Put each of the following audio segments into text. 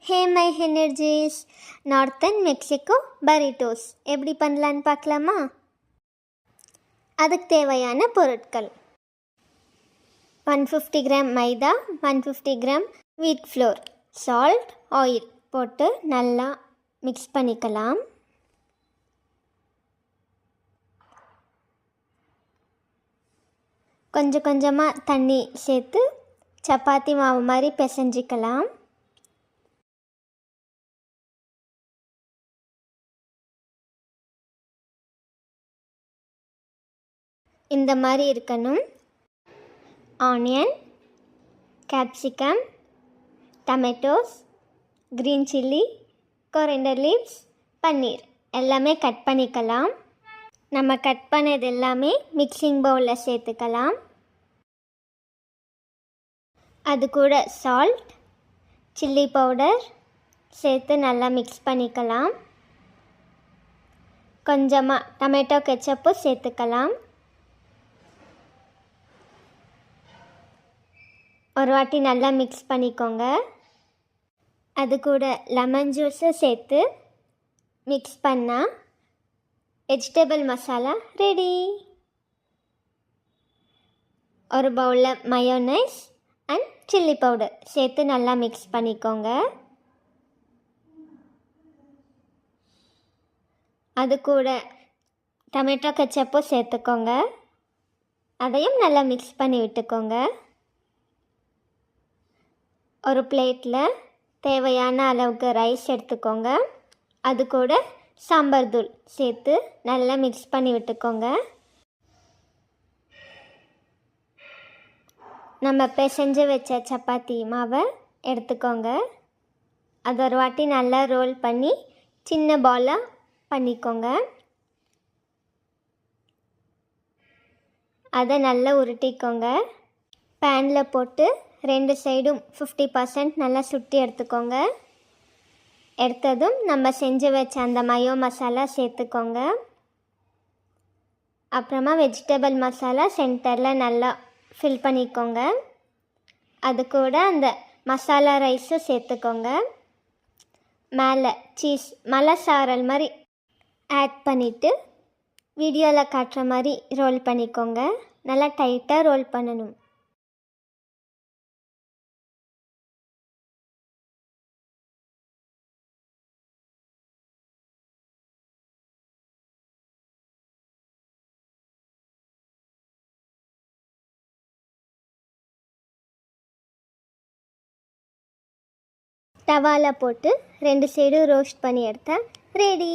Hey my energies, northern Mexico burritos எப்படி பண்ணலான்னு பார்க்கலாமா? அதுக்கு தேவையான பொருட்கள்: 150 gram maida, 150 gram wheat flour, salt, oil போட்டு நல்லா மிக்ஸ் பண்ணிக்கலாம். கொஞ்சம் கொஞ்சமாக தண்ணி சேர்த்து சப்பாத்தி மாவு மாதிரி பிசைஞ்சிக்கலாம். இந்த மாதிரி இருக்கணும். Onion, capsicum, tomatoes, green chilli, coriander leaves, paneer எல்லாமே கட் பண்ணிக்கலாம். நம்ம கட் பண்ணது எல்லாமே மிக்சிங் பவுலில் சேர்த்துக்கலாம். அது கூட சால்ட், சில்லி பவுடர் சேர்த்து நல்லா மிக்ஸ் பண்ணிக்கலாம். கொஞ்சமாக டொமேட்டோ கெச்சப்பும் சேர்த்துக்கலாம். ஒரு வாட்டி நல்லா மிக்ஸ் பண்ணிக்கோங்க. அது கூட லெமன் ஜூஸை சேர்த்து மிக்ஸ் பண்ணால் வெஜிடபிள் மசாலா ரெடி. ஒரு பவுலில் மயோனைஸ் அண்ட் சில்லி பவுடர் சேர்த்து நல்லா மிக்ஸ் பண்ணிக்கோங்க. அது கூட டொமேட்டோ கெச்சப்பும் சேர்த்துக்கோங்க. அதையும் நல்லா மிக்ஸ் பண்ணி விட்டுக்கோங்க. ஒரு பிளேட்டில் தேவையான அளவுக்கு ரைஸ் எடுத்துக்கோங்க. அது கூட சாம்பார் தூள் சேர்த்து நல்லா மிக்ஸ் பண்ணி விட்டுக்கோங்க. நம்ம பிசைஞ்சு வச்ச சப்பாத்தி மாவை எடுத்துக்கோங்க. அது ஒரு வாட்டி நல்லா ரோல் பண்ணி சின்ன பாலாக பண்ணிக்கோங்க. அதை நல்லா உருட்டிக்கோங்க. பேனில் போட்டு 2 சைடும் 50% நல்லா சுட்டி எடுத்துக்கோங்க. எடுத்ததும் நம்ம செஞ்சு வச்ச அந்த மயோ மசாலா சேர்த்துக்கோங்க. அப்புறமா வெஜிடபிள் மசாலா சென்டரில் நல்லா ஃபில் பண்ணிக்கோங்க. அது கூட அந்த மசாலா ரைஸும் சேர்த்துக்கோங்க. மேலே சீஸ் மலை சாரல் மாதிரி ஆட் பண்ணிவிட்டு வீடியோவில் காட்டுற மாதிரி ரோல் பண்ணிக்கோங்க. நல்லா டைட்டாக ரோல் பண்ணணும். தவாவில் போட்டு 2 சைடும் ரோஸ்ட் பண்ணி எடுத்தேன் ரெடி.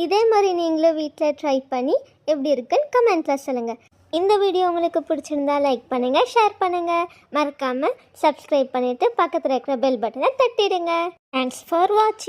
இதே மாதிரி நீங்களும் வீட்டில் ட்ரை பண்ணி எப்படி இருக்குன்னு கமெண்ட்டில் சொல்லுங்கள். இந்த வீடியோ உங்களுக்கு பிடிச்சிருந்தா லைக் பண்ணுங்கள், ஷேர் பண்ணுங்கள், மறக்காமல் சப்ஸ்கிரைப் பண்ணிவிட்டு பக்கத்தில் இருக்கிற பெல் பட்டனை தட்டிடுங்க. தேங்க்ஸ் ஃபார் வாட்சிங்.